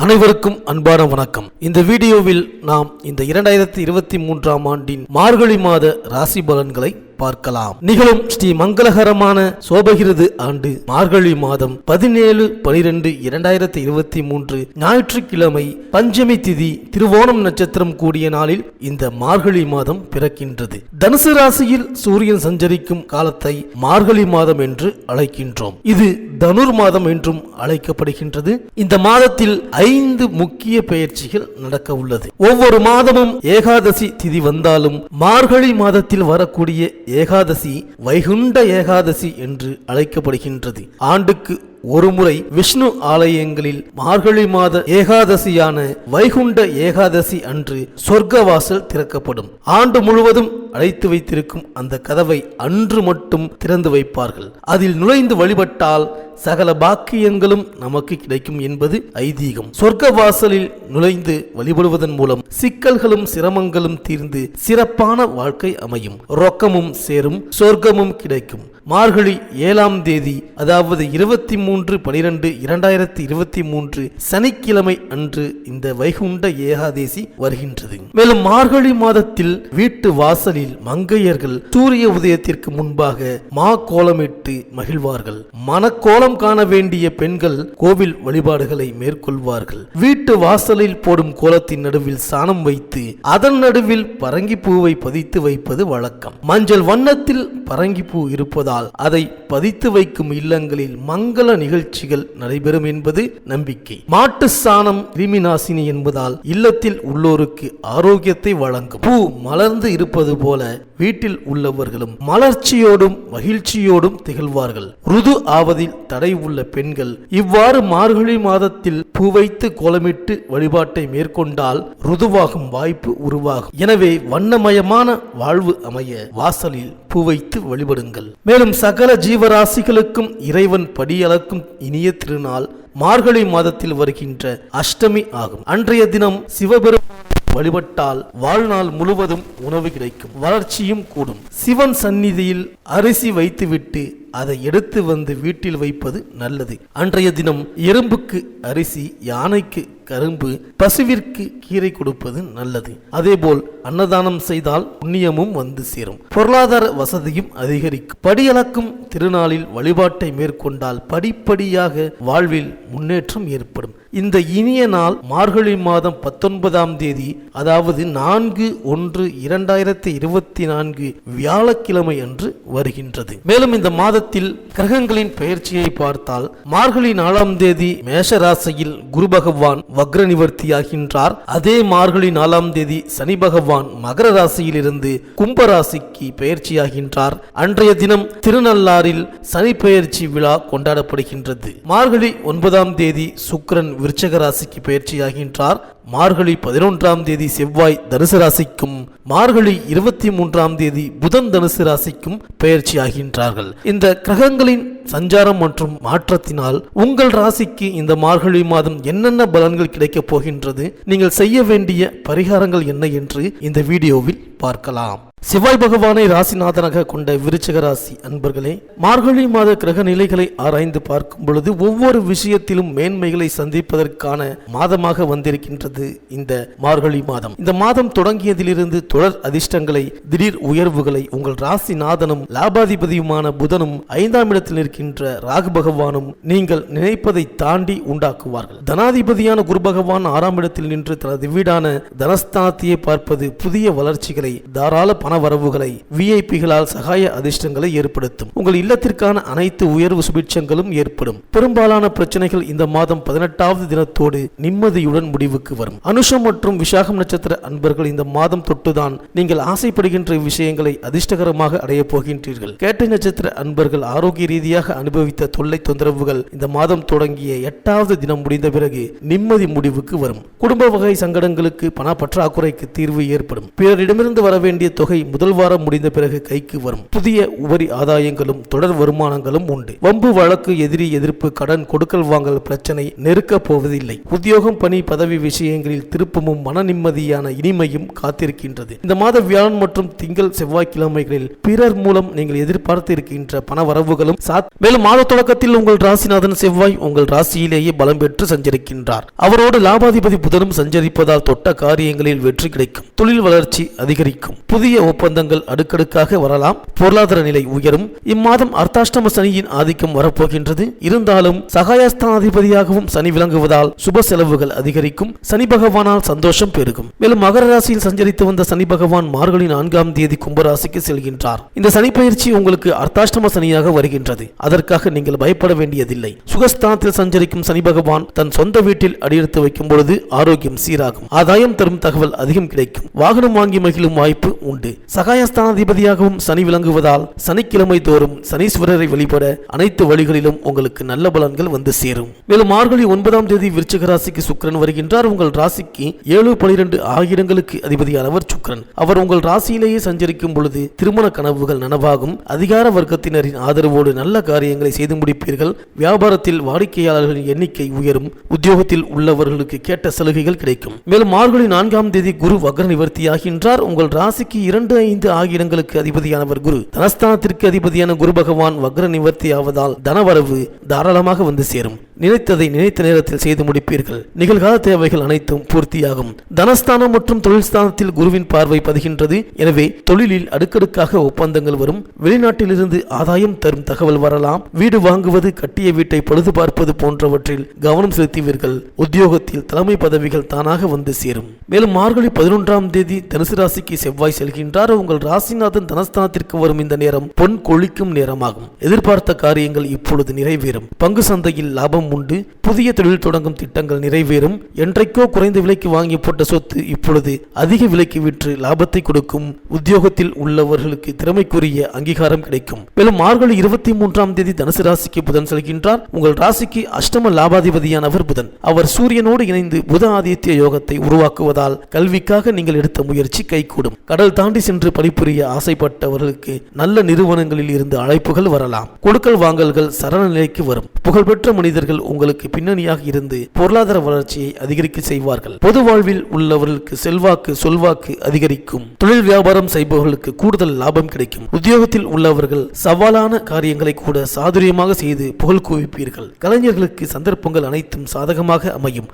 அனைவருக்கும் அன்பான வணக்கம். இந்த வீடியோவில் நாம் இந்த 2023ஆம் ஆண்டின் மார்கழி மாத ராசி பலன்களை பார்க்கலாம். நிகழும் ஸ்ரீ மங்களகரமான சோபகிருது ஆண்டு மார்கழி மாதம் 17/12/2023 ஞாயிற்றுக்கிழமை பஞ்சமி திதி திருவோணம் நட்சத்திரம் கூடிய நாளில் இந்த மார்கழி மாதம் பிறக்கின்றது. தனுசு ராசியில் சூரியன் சஞ்சரிக்கும் காலத்தை மார்கழி மாதம் என்று அழைக்கின்றோம். இது தனுர் மாதம் என்றும் அழைக்கப்படுகின்றது. இந்த மாதத்தில் 5 முக்கிய பெயர்ச்சிகள் நடக்க உள்ளது. ஒவ்வொரு மாதமும் ஏகாதசி திதி வந்தாலும் மார்கழி மாதத்தில் வரக்கூடிய ஏகாதசி வைகுண்ட ஏகாதசி என்று அழைக்கப்படுகின்றது. ஆண்டுக்கு ஒருமுறை விஷ்ணு ஆலயங்களில் மார்கழி மாத ஏகாதசியான வைகுண்ட ஏகாதசி அன்று சொர்க்கவாசல் திறக்கப்படும். ஆண்டு முழுவதும் அடைத்து வைத்திருக்கும் அந்த கதவை அன்று மட்டும் திறந்து வைப்பார்கள். அதில் நுழைந்து வழிபட்டால் சகல பாக்கியங்களும் நமக்கு கிடைக்கும் என்பது ஐதீகம். சொர்க்க வாசலில் நுழைந்து வழிபடுவதன் மூலம் சிக்கல்களும் சிரமங்களும் தீர்ந்து சிறப்பான வாழ்க்கை அமையும். ரொக்கமும் சேரும், சொர்க்கமும் கிடைக்கும். மார்கழி 7ஆம் தேதி, அதாவது 23/12/2023 சனிக்கிழமை அன்று இந்த வைகுண்ட ஏகாதசி வருகின்றது. மேலும் மார்கழி மாதத்தில் வீட்டு வாசலில் மங்கையர்கள் சூரிய உதயத்திற்கு முன்பாக மா கோலமிட்டு மகிழ்வார்கள். மனக்கோலம் காண வேண்டிய பெண்கள் கோவில் வழிபாடுகளை மேற்கொள்வார்கள். வீட்டு வாசலில் போடும் கோலத்தின் நடுவில் சாணம் வைத்து அதன் நடுவில் பரங்கி பூவை பதித்து வைப்பது வழக்கம். மஞ்சள் வண்ணத்தில் பரங்கி பூ இருப்பதால் அதை பதித்து வைக்கும் இல்லங்களில் மங்கள நிகழ்ச்சிகள் நடைபெறும் என்பது நம்பிக்கை. மாட்டு சாணம் கிருமி நாசினி என்பதால் இல்லத்தில் உள்ளோருக்கு ஆரோக்கியத்தை வழங்கும். பூ மலர்ந்து இருப்பது போல வீட்டில் உள்ளவர்களும் மலர்ச்சியோடும் மகிழ்ச்சியோடும் திகழ்வார்கள். ருது ஆவதில் தடை உள்ள பெண்கள் இவ்வாறு மார்கழி மாதத்தில் பூ வைத்து கோலமிட்டு வழிபாட்டை மேற்கொண்டால் ருதுவாகும் வாய்ப்பு உருவாகும். எனவே வண்ணமயமான வாழ்வு அமைய வாசலில் பூ வைத்து வழிபடுங்கள். மேலும் சகல ஜீவராசிகளுக்கும் இறைவன் படியளக்கும் இனிய திருநாள் மார்கழி மாதத்தில் வருகின்ற அஷ்டமி ஆகும். அன்றைய தினம் சிவபெருமான் வழிபட்டால் வாழ்நாள் முழுவதும் உணவு கிடைக்கும், வளர்ச்சியும் கூடும். சிவன் சந்நிதியில் அரிசி வைத்துவிட்டு அதை எடுத்து வந்து வீட்டில் வைப்பது நல்லது. அன்றைய தினம் எறும்புக்கு அரிசி, யானைக்கு கரும்பு, பசுவிற்கு கீரை கொடுப்பது நல்லது. அதேபோல் அன்னதானம் செய்தால் புண்ணியமும் வந்து சேரும், பொருளாதார வசதியும் அதிகரிக்கும். படியளக்கும் திருநாளில் வழிபாட்டை மேற்கொண்டால் படிப்படியாக வாழ்வில் முன்னேற்றம் ஏற்படும். இந்த இனிய நாள் மார்கழி மாதம் 19ஆம் தேதி, அதாவது 4/1/2024 வியாழக்கிழமை அன்று வருகின்றது. மேலும் இந்த மாதத்தில் கிரகங்களின் பெயர்ச்சியை பார்த்தால் மார்கழி 4ஆம் தேதி மேஷ ராசியில் குரு பகவான் வக்ர நிவர்த்தியாகின்றார். அதே மார்கழி 4ஆம் தேதி சனி பகவான் மகர ராசியில் இருந்து கும்ப ராசிக்கு பெயர்ச்சியாகின்றார். அன்றைய தினம் திருநள்ளாறில் சனி பெயர்ச்சி விழா கொண்டாடப்படுகின்றது. மார்கழி 9ஆம் தேதி சுக்கிரன் விருச்சக ராசிக்கு பெயர்ச்சியாகின்றார். மார்கழி 11ஆம் தேதி செவ்வாய் தனுசு ராசிக்கும், மார்கழி 23ஆம் தேதி புதன் தனுசு ராசிக்கும் பெயர்ச்சி ஆகின்றார்கள். இந்த கிரகங்களின் சஞ்சாரம் மற்றும் மாற்றத்தினால் உங்கள் ராசிக்கு இந்த மார்கழி மாதம் என்னென்ன பலன்கள் கிடைக்கப் போகின்றது, நீங்கள் செய்ய வேண்டிய பரிகாரங்கள் என்ன என்று இந்த வீடியோவில் பார்க்கலாம். செவ்வாய் பகவானை ராசிநாதனாக கொண்ட விருச்சிக ராசி அன்பர்களே, மார்கழி மாத கிரக நிலைகளை ஆராய்ந்து பார்க்கும் பொழுது ஒவ்வொரு விஷயத்திலும் மேன்மைகளை சந்திப்பதற்கான மாதமாக வந்திருக்கின்றது இந்த மார்கழி மாதம். இந்த மாதம் தொடங்கியதிலிருந்து தொடர் அதிர்ஷ்டங்களை, திடீர் உயர்வுகளை உங்கள் ராசிநாதனும் லாபாதிபதியுமான புதனும் 5ஆம் இடத்தில் இருக்கின்ற ராகு பகவானும் நீங்கள் நினைப்பதை தாண்டி உண்டாக்குவார்கள். தனாதிபதியான குரு பகவான் 6ஆம் இடத்தில் நின்று தனது வீடான தனஸ்தானத்தையே பார்ப்பது புதிய வளர்ச்சிகளை, தாராள வரவுகளை, விஐபிகளால் சகாய அதிர்ஷ்டங்களை ஏற்படுத்தும். உங்கள் இல்லத்திற்கான அனைத்து உயர்வு சுபிட்சங்களும் ஏற்படும். பெரும்பாலான பிரச்சனைகள் இந்த மாதம் 18வது தினத்தோடு நிம்மதியுடன் முடிவுக்கு வரும். அனுஷம் மற்றும் விசாகம் நட்சத்திர அன்பர்கள் இந்த மாதம் தொட்டுதான் நீங்கள் ஆசைப்படுகின்ற விஷயங்களை அதிர்ஷ்டகரமாக அடைய போகின்றீர்கள். கேட்டை நட்சத்திர அன்பர்கள் ஆரோக்கிய ரீதியாக அனுபவித்த தொல்லை தொந்தரவுகள் இந்த மாதம் தொடங்கிய 8வது தினம் முடிந்த பிறகு நிம்மதி முடிவுக்கு வரும். குடும்ப வகை சங்கடங்களுக்கு, பண பற்றாக்குறைக்கு தீர்வு ஏற்படும். பிறரிடமிருந்து வர வேண்டிய தொகை முதல் வாரம் முடிந்த பிறகு கைக்கு வரும். புதிய உபரி ஆதாயங்களும் தொடர் வருமானங்களும் உண்டு. வம்பு வழக்கு, எதிரி எதிர்ப்பு, கடன் கொடுக்கல் வாங்கல் பிரச்சனை நெருக்கப் போவதில்லை. உத்தியோகம், பணி, பதவி விஷயங்களில் திருப்பமும் மன நிம்மதியான இனிமையும் காத்திருக்கின்றது. இந்த மாத வியாழன் மற்றும் திங்கள் செவ்வாய்க்கிழமைகளில் பிறர் மூலம் நீங்கள் எதிர்பார்த்து இருக்கின்ற பண வரவுகளும் மேலும் மாத தொடக்கத்தில் உங்கள் ராசிநாதன் செவ்வாய் உங்கள் ராசியிலேயே பலம் பெற்று சஞ்சரிக்கின்றார். அவரோடு லாபாதிபதி புதனும் சஞ்சரிப்பதால் தொட்ட காரியங்களில் வெற்றி கிடைக்கும். தொழில் வளர்ச்சி அதிகரிக்கும். புதிய ஒப்பந்தங்கள் அடுக்கடுக்காக வரலாம். பொருளாதார நிலை உயரும். இம்மாதம் அர்த்தாஷ்டம சனியின் ஆதிக்கம் வரப்போகின்றது. இருந்தாலும் சகாயஸ்தானாதிபதியாகவும் சனி விளங்குவதால் சுப செலவுகள் அதிகரிக்கும். சனி பகவானால் சந்தோஷம் பெருகும். மேலும் மகர ராசியில் சஞ்சரித்து வந்த சனி பகவான் மார்கழி 4ஆம் தேதி கும்பராசிக்கு செல்கின்றார். இந்த சனி பயிற்சி உங்களுக்கு அர்த்தாஷ்டம சனியாக வருகின்றது. அதற்காக நீங்கள் பயப்பட வேண்டியதில்லை. சுகஸ்தானத்தில் சஞ்சரிக்கும் சனி பகவான் தன் சொந்த வீட்டில் அடியெடுத்து வைக்கும் பொழுது ஆரோக்கியம் சீராகும். ஆதாயம் தரும் தகவல் அதிகம் கிடைக்கும். வாகனம் வாங்கி மகிழும் வாய்ப்பு உண்டு. சகாயஸ்தானாதிபதியாகவும் சனி விளங்குவதால் சனிக்கிழமை தோறும் சனீஸ்வரரை வழிபட அனைத்து வழிகளிலும் உங்களுக்கு நல்ல பலன்கள் வந்து சேரும். மேலும் மார்கழி 9ஆம் தேதி விருச்சிக ராசிக்கு சுக்கிரன் வருகின்றார். உங்கள் ராசிக்கு 7, 12 ஆகியங்களுக்கு அதிபதியானவர் சுக்கிரன். அவர் உங்கள் ராசியிலேயே சஞ்சரிக்கும் பொழுது திருமண கனவுகள் நனவாகும். அதிகார வர்க்கத்தினரின் ஆதரவோடு நல்ல காரியங்களை செய்து முடிப்பீர்கள். வியாபாரத்தில் வாடிக்கையாளர்களின் எண்ணிக்கை உயரும். உத்தியோகத்தில் உள்ளவர்களுக்கு கேட்ட சலுகைகள் கிடைக்கும். மேலும் மார்கழி 4ஆம் தேதி குரு வக்ர நிவர்த்தியாகின்றார். உங்கள் ராசிக்கு 2, 5 ஆகிய இடங்களுக்கு அதிபதியானவர் குரு. தனஸ்தானத்திற்கு அதிபதியான குரு பகவான் வக்ர நிவர்த்தி ஆவதால் தனவரவு தாராளமாக வந்து சேரும். நினைத்ததை நினைத்த நேரத்தில் செய்து முடிப்பீர்கள். நிகழ்கால தேவைகள் அனைத்தும் பூர்த்தியாகும். தனஸ்தானம் மற்றும் தொழில் ஸ்தானத்தில் குருவின் பார்வை பதிகின்றது. எனவே தொழிலில் அடுக்கடுக்காக ஒப்பந்தங்கள் வரும். வெளிநாட்டிலிருந்து ஆதாயம் தரும் தகவல் வரலாம். வீடு வாங்குவது, கட்டிய வீட்டை பழுது பார்ப்பது போன்றவற்றில் கவனம் செலுத்துவீர்கள். உத்தியோகத்தில் தலைமை பதவிகள் தானாக வந்து சேரும். மேலும் மார்கழி 11ஆம் தேதி தனுசு ராசிக்கு செவ்வாய் செல்கின்றார். உங்கள் ராசிநாதன் தனஸ்தானத்திற்கு வரும் இந்த நேரம் பொன் கொழிக்கும் நேரமாகும். எதிர்பார்த்த காரியங்கள் இப்பொழுது நிறைவேறும். பங்கு சந்தையில் லாபம் உண்டு. புதிய தொழில் தொடங்கும் திட்டங்கள் நிறைவேறும். என்றைக்கோ குறைந்த விலைக்கு வாங்கி போட்ட சொத்து இப்பொழுது அதிக விலைக்கு விற்று லாபத்தை கொடுக்கும். உத்தியோகத்தில் உள்ளவர்களுக்கு திறமைக்குரிய அங்கீகாரம் கிடைக்கும். மேலும் மார்கழி 23ஆம் தேதி தனுசு ராசிக்கு புதன் செல்கின்றார். உங்கள் ராசிக்கு அஷ்டம லாபாதிபதியானவர் புதன். அவர் சூரியனோடு இணைந்து புத ஆதித்ய யோகத்தை உருவாக்குவதால் கல்விக்காக நீங்கள் எடுத்த முயற்சி கைகூடும். கடல் தாண்டி சென்று பணிபுரிய ஆசைப்பட்டவர்களுக்கு நல்ல நிறுவனங்களில் இருந்து அழைப்புகள் வரலாம். கொடுக்கல் வாங்கல்கள் சரண நிலைக்கு வரும். புகழ்பெற்ற மனிதர்கள் உங்களுக்கு பின்னணியாக இருந்து பொருளாதார வளர்ச்சியை அதிகரிக்க செய்வார்கள். பொது வாழ்வில் உள்ளவர்களுக்கு செல்வாக்கு சொல்வாக்கு அதிகரிக்கும். தொழில் வியாபாரம் செய்பவர்களுக்கு கூடுதல் லாபம் கிடைக்கும். உத்தியோகத்தில் உள்ளவர்கள் சவாலான காரியங்களை கூட சாதுரியமாக செய்து புகழ் குவிப்பீர்கள். கலைஞர்களுக்கு சந்தர்ப்பங்கள் அனைத்தும் சாதகமாக அமையும்.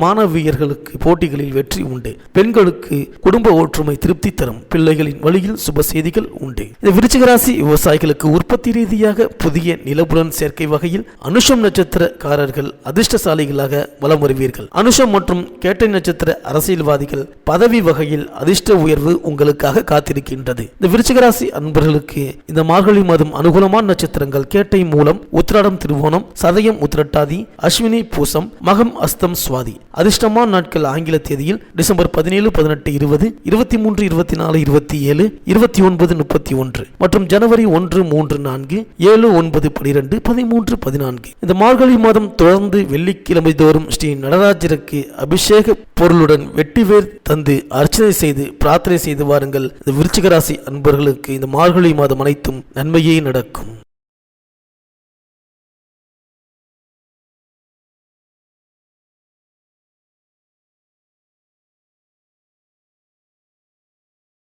மாணவியர்களுக்கு போட்டிகளில் வெற்றி உண்டு. பெண்களுக்கு குடும்ப ஒற்றுமை திருப்தி தரும். பிள்ளைகளின் வழியில் சுப செய்திகள் உண்டு. இந்த விருச்சிக ராசி விவசாயிகளுக்கு உற்பத்தி ரீதியாக புதிய நிலபுலன் சேர்க்கை வகையில் அனுஷம் நட்சத்திரக்காரர்கள் அதிர்ஷ்டசாலிகளாக வலம் வருவீர்கள். அனுஷம் மற்றும் கேட்டை நட்சத்திர அரசியல்வாதிகள் பதவி வகையில் அதிர்ஷ்ட உயர்வு உங்களுக்காக காத்திருக்கின்றது. இந்த விருச்சிக ராசி அன்பர்களுக்கு இந்த மார்கழி மாதம் அனுகூலமான நட்சத்திரங்கள் கேட்டை மூலம், உத்திராடம் திருவோணம், சதயம் உத்திரட்டாதி, அஸ்வினி பூசம், மகம் அஸ்தம் சுவாதி. அதிர்ஷ்டமான நாட்கள் ஆங்கில தேதியில் டிசம்பர் 17, 18, 20, 23, 24, 27, 29, 31 மற்றும் ஜனவரி 1, 3, 4, 7, 9, 12, 13, 14. இந்த மார்கழி மாதம் தொடர்ந்து வெள்ளிக்கிழமை தோறும் ஸ்ரீ நடராஜருக்கு அபிஷேக பொருளுடன் வெட்டிவேர் தந்து அர்ச்சனை செய்து பிரார்த்தனை செய்து வாருங்கள். இந்த விருச்சிக ராசி அன்பர்களுக்கு இந்த மார்கழி மாதம் அனைத்தும் நன்மையே நடக்கும்.